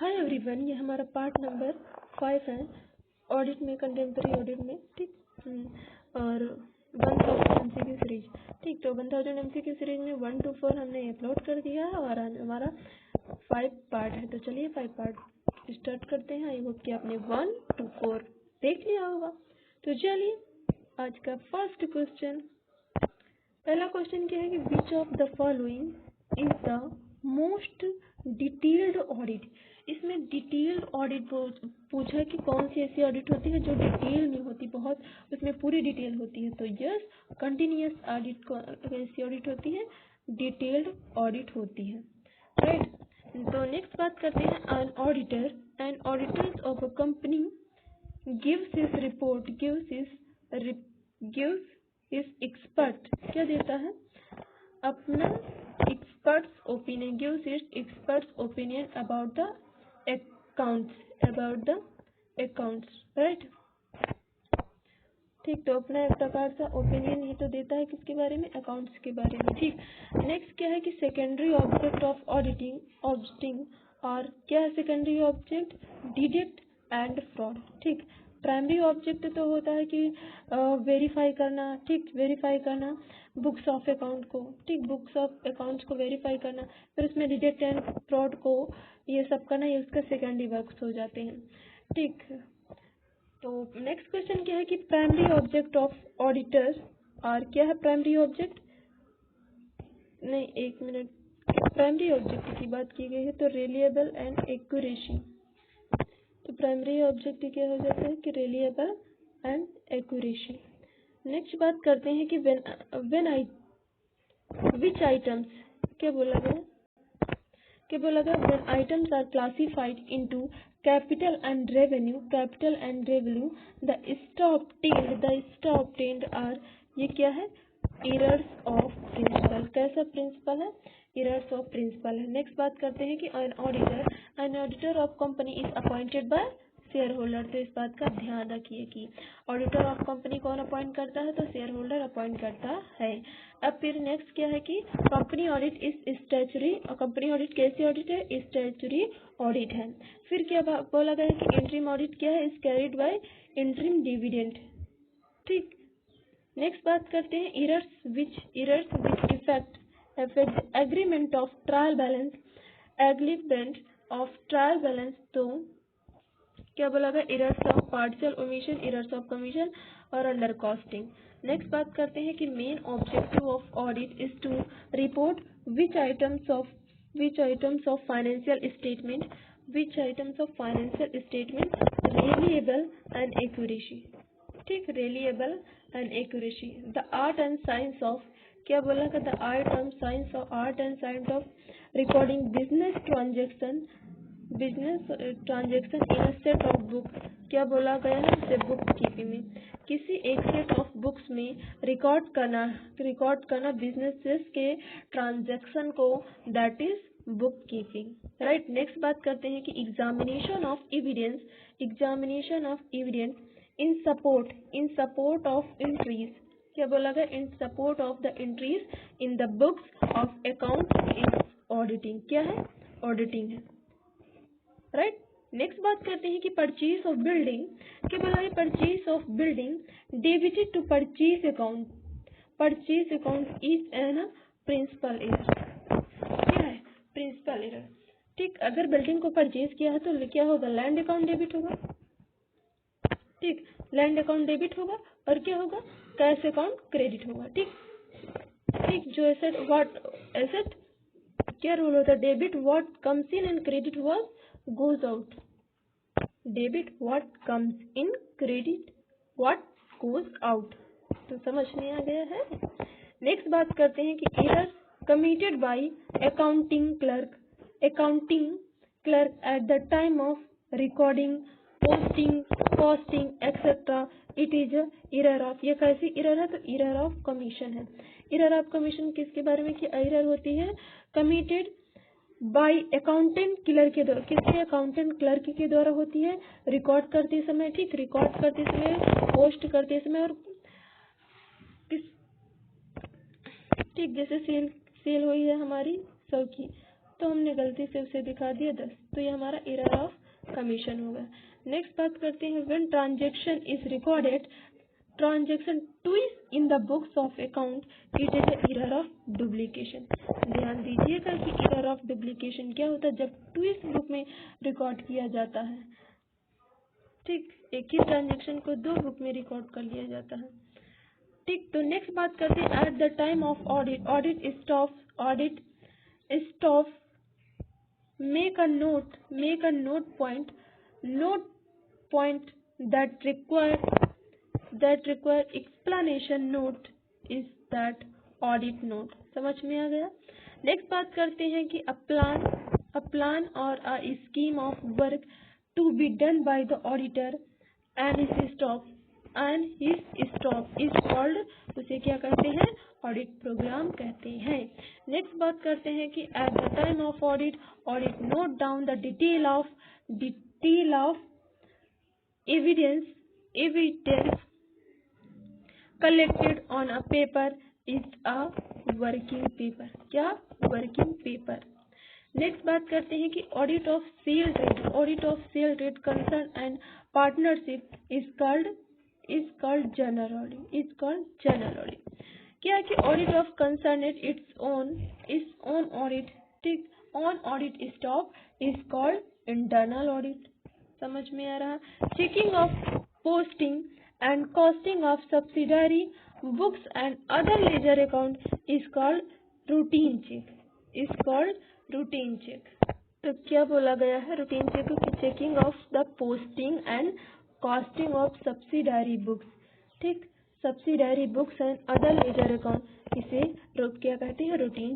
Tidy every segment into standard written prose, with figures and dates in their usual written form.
Hi everyone, ये हमारा part number 5 है ऑडिट में, कंटेम्प्रेरी ऑडिट में। ठीक, और 1000 MCQ सीरीज। ठीक, तो 1000 MCQ सीरीज में 1 to 4 हमने अपलोड कर दिया है और हमारा 5 पार्ट है। तो चलिए 5 पार्ट स्टार्ट करते हैं। आई होप कि आपने 1 to 4 देख लिया होगा। तो चलिए आज का फर्स्ट क्वेश्चन, पहला क्वेश्चन क्या है कि which of the following is the most detailed audit. इसमें डिटेल्ड ऑडिट पूछा है कि कौन सी ऐसी ऑडिट होती है जो डिटेल में होती, बहुत उसमें पूरी डिटेल होती है। तो यस, कंटिन्यूअस ऑडिट ऐसी ऑडिट होती है, डिटेल्ड ऑडिट होती है, राइट। तो नेक्स्ट बात करते हैं, an auditor and auditors of a company gives his report, gives his expert, क्या देता है अपना experts opinion, gives his experts opinion about the accounts, right. ठीक, तो अपना एक प्रकार से ओपिनियन ही तो देता है किसके बारे में, अकाउंट्स के बारे में। ठीक, नेक्स्ट क्या है कि सेकेंडरी ऑब्जेक्ट ऑफ ऑडिटिंग और क्या है secondary object, deduct and fraud. ठीक, प्राइमरी ऑब्जेक्ट तो होता है कि वेरीफाई करना, ठीक, वेरीफाई करना बुक्स ऑफ अकाउंट को, ठीक, बुक्स ऑफ अकाउंट्स को वेरीफाई करना, फिर उसमें डिडक्ट एंड फ्रॉड को ये सब करना, ये उसका सेकेंडरी वर्क्स हो जाते हैं। ठीक, तो नेक्स्ट क्वेश्चन क्या है कि प्राइमरी ऑब्जेक्ट ऑफ ऑडिटर्स, और क्या है प्राइमरी ऑब्जेक्ट, नहीं एक मिनट, प्राइमरी ऑब्जेक्ट की बात की गई है तो रिलायबल एंड एक्यूरेसी। तो प्राइमरी ऑब्जेक्ट क्या हो जाता है कि रिलायबल एंड एक्यूरेसी। नेक्स्ट बात करते हैं कि विच आइटम्स, क्या बोला गया when items are classified into capital and revenue, the stop obtained are, ये क्या है, errors of principle। कैसा प्रिंसिपल है, errors of principle है। नेक्स्ट बात करते हैं कि an auditor of company is appointed by share holder. तो इस बात का ध्यान रखिए कि ऑडिटर ऑफ कंपनी कौन अपॉइंट करता है, तो शेयर होल्डर अपॉइंट करता है। अब फिर नेक्स्ट क्या है कि कंपनी ऑडिट इज स्टैट्यूटरी, और कंपनी ऑडिट कैसी ऑडिट है, स्टैट्यूटरी ऑडिट है। फिर क्या बोला गया है कि इंटरिम ऑडिट क्या है, is carried by interim dividend. ठीक, नेक्स्ट बात करते हैं errors which affect agreement of trial balance. तो क्या बोला गया, errors of partial omission, errors of commission और अंडर कॉस्टिंग। नेक्स्ट बात करते हैं कि main objective of audit is to report which items of financial statement reliable and accuracy. ठीक, reliable and accuracy. The art and science of, क्या बोला था, the art and science of recording business transaction in a set of book. क्या बोला गया है, जैसे book keeping में किसी एक सेट ऑफ बुक्स में रिकॉर्ड करना बिजनेसेस के ट्रांजैक्शन को, that is book keeping, right. Next बात करते हैं कि examination of evidence in support of entries. क्या बोला गया, इन support of the entries in the books of account in auditing. क्या है, ऑडिटिंग है, राइट। नेक्स्ट बात करते हैं कि परचेज ऑफ बिल्डिंग, क्या बोला है, purchase of building debited to purchase account is an principle error. क्या है, प्रिंसिपल एरर। ठीक, अगर बिल्डिंग को परचेज किया है तो क्या होगा, लैंड अकाउंट डेबिट होगा। ठीक, लैंड अकाउंट डेबिट होगा और क्या होगा, कैश अकाउंट क्रेडिट होगा। ठीक, जो एसेट क्या रूल होता है, debit what comes in and credit what goes out, debit what comes in, credit what goes out। तो समझ में आ गया है। नेक्स्ट बात करते हैं कि errors committed by accounting clerk eight the time of recording, posting etcetera, it is error of, ये कैसी एरर है, तो एरर ऑफ कमीशन है। एरर ऑफ कमीशन किसके बारे में, कि एरर होती है कमिटेड बाय अकाउंटेंट क्लर्क के द्वारा, किसके, अकाउंटेंट क्लर्क के द्वारा होती है रिकॉर्ड करते समय। ठीक, रिकॉर्ड करते समय, पोस्ट करते समय, और ठीक, जैसे सेल हुई है हमारी 100 की, तो हमने गलती से उसे दिखा दिया 10, तो ये हमारा एरर ऑफ कमीशन होगा। नेक्स्ट बात करते हैं, when transaction is recorded transaction twist in the books of account it is error of duplication. ध्यान दीजिएगा कि एरर ऑफ डुप्लीकेशन क्या होता है, जब ट्विस्ट बुक में रिकॉर्ड किया जाता है। ठीक, एक ही ट्रांजेक्शन को दो बुक में रिकॉर्ड कर लिया जाता है। ठीक, तो नेक्स्ट बात करते हैं, eight the time of audit audit stop make a note point that require explanation note is that audit note। समझ में आ गया। नेक्स्ट बात करते हैं कि a plan or a scheme of work to be done by the auditor and his staff is called, उसे क्या कहते हैं, ऑडिट प्रोग्राम कहते हैं। नेक्स्ट बात करते हैं कि at the time of audit note down the detail of evidence collected on a paper is a working paper. क्या, वर्किंग पेपर। नेक्स्ट बात करते हैं कि audit of sole trade concern and partnership is called general audit. क्या है कि audit of concern its own audit, ठीक, own audit staff is called internal audit. समझ में आ रहा। Checking of posting and costing of subsidiary books and other ledger account is called routine check. तो क्या बोला गया है रूटीन चेक को, कि checking of the posting and costing of subsidiary books, ठीक, subsidiary books and other ledger account, इसे क्या कहते हैं, रूटीन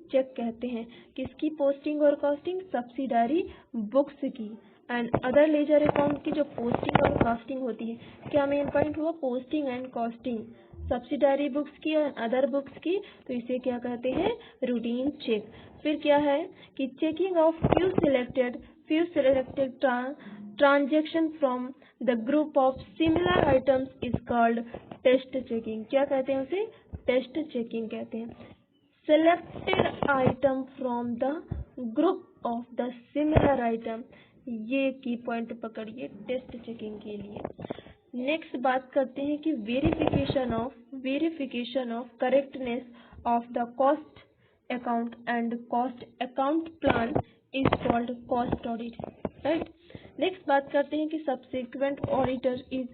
चेक कहते हैं। किसकी पोस्टिंग और कॉस्टिंग, सब्सिडरी बुक्स की, एंड अदर लेजर अकाउंट की जो पोस्टिंग और कॉस्टिंग होती है। क्या मेन पॉइंट हुआ, posting and costing, subsidiary books की और अदर बुक्स की, तो इसे क्या कहते हैं, रूटीन चेक। फिर क्या है कि checking of few selected transaction from the group of similar items is called test checking. क्या कहते हैं उसे, टेस्ट चेकिंग कहते हैं। Selected item from the group of the similar item, ये की पॉइंट पकड़िए टेस्ट चेकिंग के लिए। नेक्स्ट बात करते हैं कि verification of correctness of the cost account and cost account plan is called cost audit, right. Next बात करते हैं कि subsequent auditor is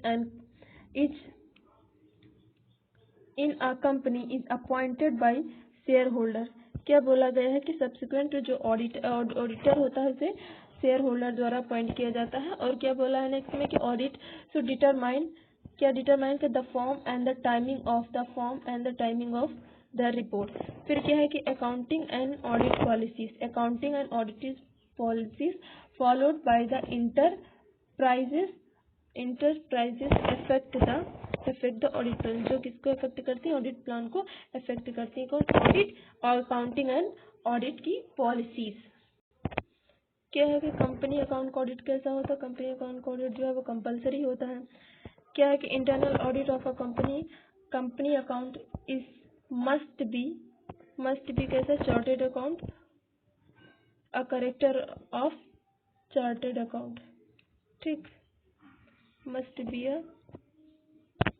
in a company is appointed bye share holder. क्या बोला गया है कि सब्सिक्वेंट जो ऑडिटर होता है उसे शेयर होल्डर द्वारा अपॉइंट किया जाता है। और क्या बोला है नेक्स्ट में कि ऑडिट शुड डिटरमाइन के the form and the timing of the report. फिर क्या है कि accounting and audit policies followed by the enterprises affect the audit plan, जो किसको इफेक्ट करती है, ऑडिट प्लान को इफेक्ट करती है। कौन, ऑडिट और अकाउंटिंग एंड ऑडिट की पॉलिसीज। क्या है कि कंपनी अकाउंट का ऑडिट कैसा होता है, कंपनी अकाउंट का ऑडिट जो है वो कंपलसरी होता है। क्या है कि internal audit of a company account is must be कैसा, chartered account, a character of chartered account, ठीक, must be a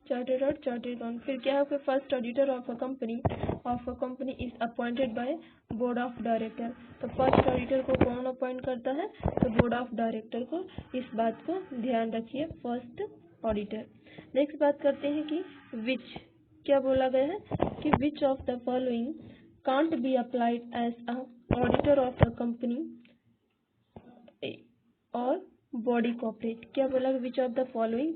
chartered account. फिर क्या है कि first auditor of a company is appointed by board of director. तो first auditor को कौन appoint करता है, तो बोर्ड ऑफ डायरेक्टर को। इस बात को ध्यान रखिए, फर्स्ट ऑडिटर। नेक्स्ट बात करते हैं कि क्या बोला गया है कि which of the following can't be applied as a auditor of the company और बॉडी कॉर्पोरेट। क्या बोला, which of the following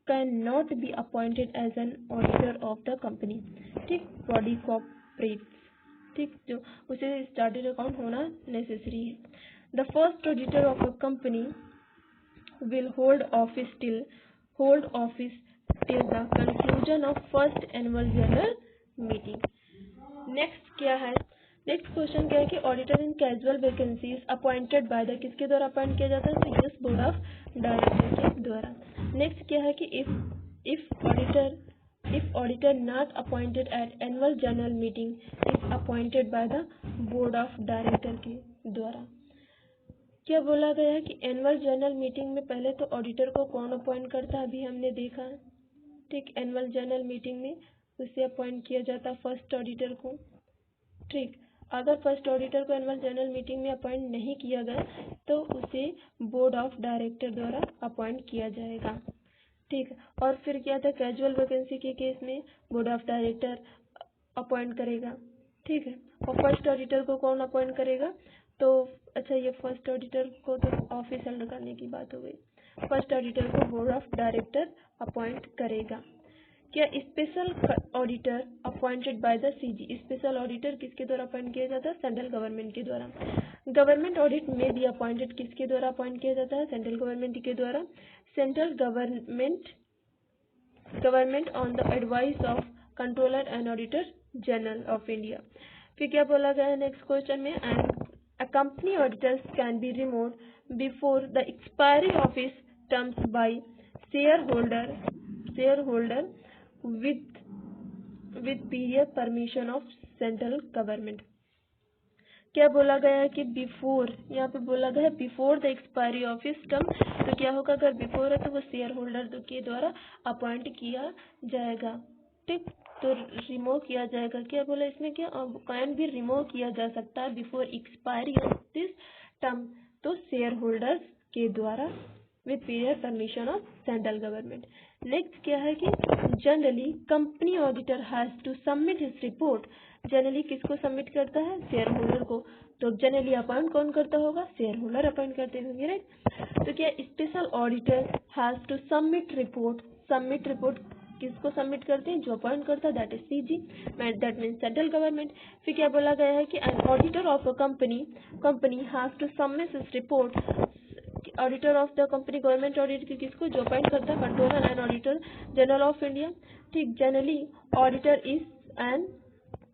can not be appointed as an auditor of the company, ठीक, बॉडी कॉर्पोरेट, ठीक, जो उसे chartered account होना necessary है। The first auditor of a company will hold office till the conclusion of first annual general meeting. Next क्या है, next question क्या है कि auditor in casual vacancies appointed by the, किसके द्वारा अपॉइंट किया जाता है, तो यस, बोर्ड ऑफ डायरेक्टर के द्वारा। नेक्स्ट क्या है कि if auditor if auditor not appointed at annual general meeting is appointed by the board of director के द्वारा। क्या बोला गया है कि एनुअल जनरल मीटिंग में पहले तो ऑडिटर को कौन अपॉइंट करता है, अभी हमने देखा है। ठीक, एनुअल जनरल मीटिंग में उसे अपॉइंट किया जाता है फर्स्ट ऑडिटर को। ठीक, अगर फर्स्ट ऑडिटर को एनुअल जनरल मीटिंग में अपॉइंट नहीं किया गया तो उसे बोर्ड ऑफ डायरेक्टर द्वारा अपॉइंट किया जाएगा। ठीक, और फिर क्या था, कैजुअल वैकेंसी के केस में बोर्ड ऑफ डायरेक्टर अपॉइंट करेगा। ठीक है, और फर्स्ट ऑडिटर को कौन अपॉइंट करेगा, तो अच्छा ये फर्स्ट ऑडिटर को तो ऑफिस होल्ड करने की बात हो गई। फर्स्ट ऑडिटर को बोर्ड ऑफ डायरेक्टर अपॉइंट करेगा। क्या special auditor appointed by the CG, special auditor किसके द्वारा अपॉइंट किया जाता है, सेंट्रल गवर्नमेंट के द्वारा। गवर्नमेंट ऑडिट में भी अपॉइंटेड किसके द्वारा अपॉइंट किया जाता है, सेंट्रल गवर्नमेंट के द्वारा। Central government on the advice of controller and auditor general of India. फिर क्या बोला गया है नेक्स्ट क्वेश्चन में, a company auditors can be removed before the expiry of his terms by shareholder with period permission of central government। क्या बोला गया है कि बिफोर, यहाँ पे बोला गया है before the expiry of his term, तो क्या होगा, अगर बिफोर है तो वो शेयर होल्डर के द्वारा अपॉइंट किया जाएगा। ठीक, तो रिमूव किया जाएगा। क्या बोला इसमें, क्या कैन भी रिमूव किया जा सकता है before expiry of this term, तो शेयर होल्डर्स के द्वारा with period permission of central government. Next क्या है कि generally company auditor has to submit his report, generally किसको सबमिट करता है, शेयर होल्डर को। तो जनरली अपॉइंट कौन करता होगा, शेयर होल्डर अपॉइंट करते होंगे, राइट। तो क्या special auditor has to submit report किसको सबमिट करते हैं, जो अपॉइंट करता है, that is CG, that means central government. फिर क्या बोला गया है कि an auditor of a company has to submit his report, auditor of the company government audit की किसको, जो अपॉइंट करता है, controller and auditor general of India. ठीक, जनरली ऑडिटर इज एन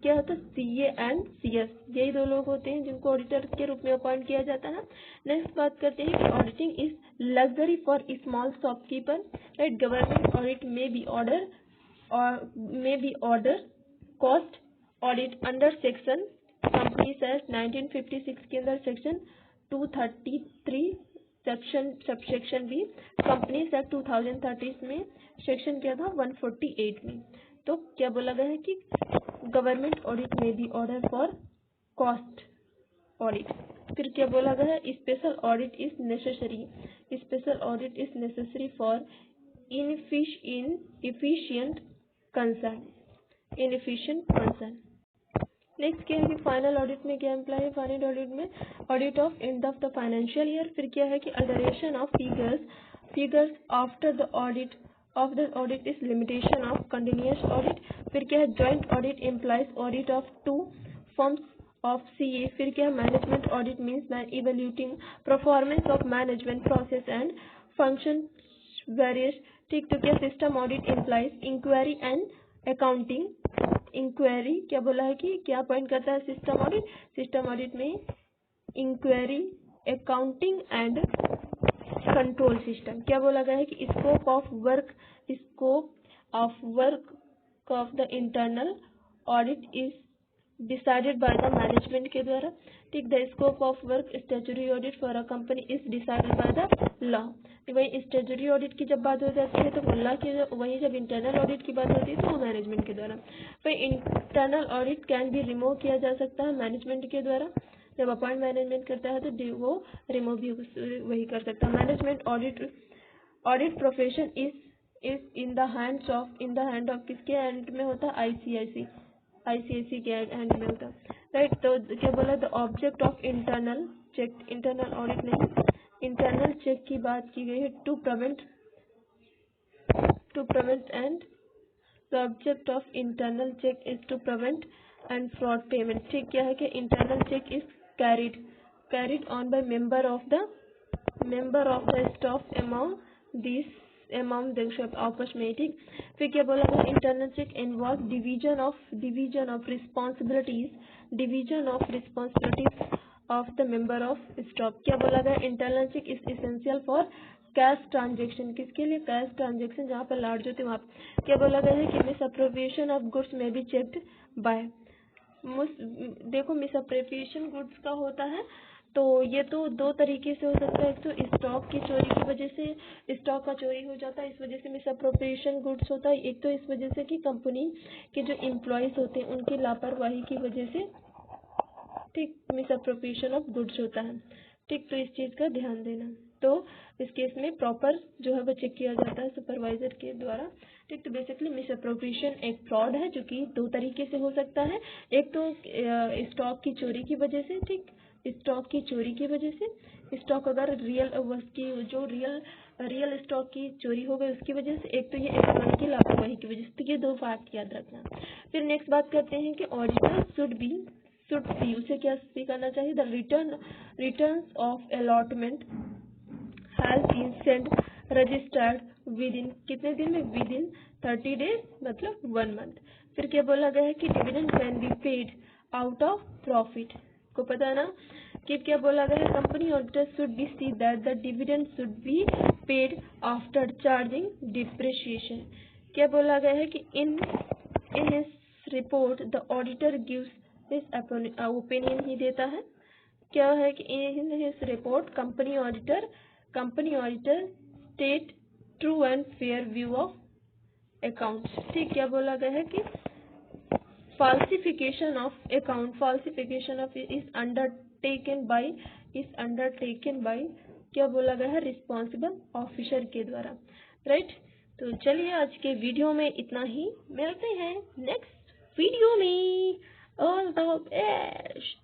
क्या होता है, सीए एंड सीएस, यही दो लोग होते हैं जिनको ऑडिटर के रूप में अपॉइंट किया जाता है। नेक्स्ट बात करते हैं कि auditing is luxury for small shopkeeper, right. Government audit में B order cost audit under section companies act 1956 के अंदर section 233 section B, companies act 2030 में सेक्शन क्या था, 148 में। तो क्या बोला गया है कि गवर्नमेंट ऑडिट में B order for cost audit. फिर क्या बोला गया है, special audit is necessary for inefficient concern. Next क्या है कि फाइनल ऑडिट में क्या एम्प्लॉय है, फाइनल ऑडिट में audit of end of the financial year. फिर क्या है कि alteration of figures after the audit is limitation of continuous audit. फिर क्या है joint audit employs audit of 2 firms of CA. फिर क्या है management audit means evaluating performance of management process and function various. ठीक, तो क्या system audit employs inquiry and accounting. Inquiry क्या बोला है कि क्या अपॉइंट करता है सिस्टम ऑडिट में inquiry, accounting and control system. क्या बोला गया है कि scope of work of the internal audit is decided by the management के द्वारा। ठीक, the scope of work statutory audit for a company is decided by the law. वही statutory audit की जब बात हो जाती है तो लॉ की, वही जब इंटरनल ऑडिट की बात होती है तो वो मैनेजमेंट के द्वारा। वही इंटरनल ऑडिट कैन भी रिमूव किया जा सकता है मैनेजमेंट के द्वारा, जब अपॉइंट मैनेजमेंट करता है तो वो रिमूव भी वही कर सकता है। Management audit profession is in the hand of किसके हैंड में होता है, आईसीआईसी के हैंड में होता है, राइट। तो क्या बोला, the object of internal audit नहीं, इंटरनल चेक की बात की गई है to prevent and the object of internal check is to prevent and fraud payment. ठीक, क्या है कि internal check is carried on by member of the staff among themselves आपस में। ठीक, फिर क्या बोला था, internal check involve division of responsibilities of the member of staff. क्या बोला गया, internal check is essential for cash transaction, किसके लिए? कैश ट्रांजेक्शन, जहाँ पर लार्ज होते हैं वहाँ पे। क्या बोला गया है कि मिसअप्रोप्रिएशन ऑफ गुड्स में बी चेक्ड बाय। देखो मिसअप्रोप्रिएशन गुड्स का होता है तो ये तो दो तरीके से हो सकता है। एक तो स्टॉक की चोरी की वजह से स्टॉक का चोरी हो जाता है, इस वजह से मिसअप्रोप्रिएशन गुड्स होता है। एक तो इस वजह से कि कंपनी के जो एम्प्लॉयज होते हैं उनकी लापरवाही की वजह से, ठीक, मिसअप्रोप्रिएशन ऑफ गुड्स होता है। ठीक, तो इस चीज़ का ध्यान देना। तो इस केस में प्रॉपर जो है वो चेक किया जाता है सुपरवाइजर के द्वारा। ठीक, तो बेसिकली मिसअप्रोप्रिएशन एक फ्रॉड है जो कि दो तरीके से हो सकता है। एक तो स्टॉक की चोरी की वजह से, ठीक, स्टॉक की चोरी की वजह से, स्टॉक अगर रियल की जो रियल स्टॉक की चोरी हो गई उसकी वजह से, एक तो ये एम्प्लॉय की लापरवाही की वजह से। तो ये दो फैक्ट याद रखना। फिर नेक्स्ट बात करते हैं कि ऑडिटर शुड बी उसे क्या भी करना चाहिए? The return of allotment has been send registered within, कितने दिन में? विद इन 30 डेज, मतलब 1 मंथ। फिर क्या बोला गया है कि dividend can be paid out of profit, को पता है ना कि क्या बोला गया है? Company auditor should be see that the dividend should be paid after charging depreciation. क्या बोला गया है कि in his report the auditor gives his opinion ही देता है। क्या है कि in his report company auditor state true and fair view of accounts. ठीक, क्या बोला गया है कि falsification of is undertaken by क्या बोला गया है? रिस्पॉन्सिबल ऑफिसर के द्वारा, राइट। तो चलिए आज के वीडियो में इतना ही, मिलते हैं नेक्स्ट वीडियो में। All the best.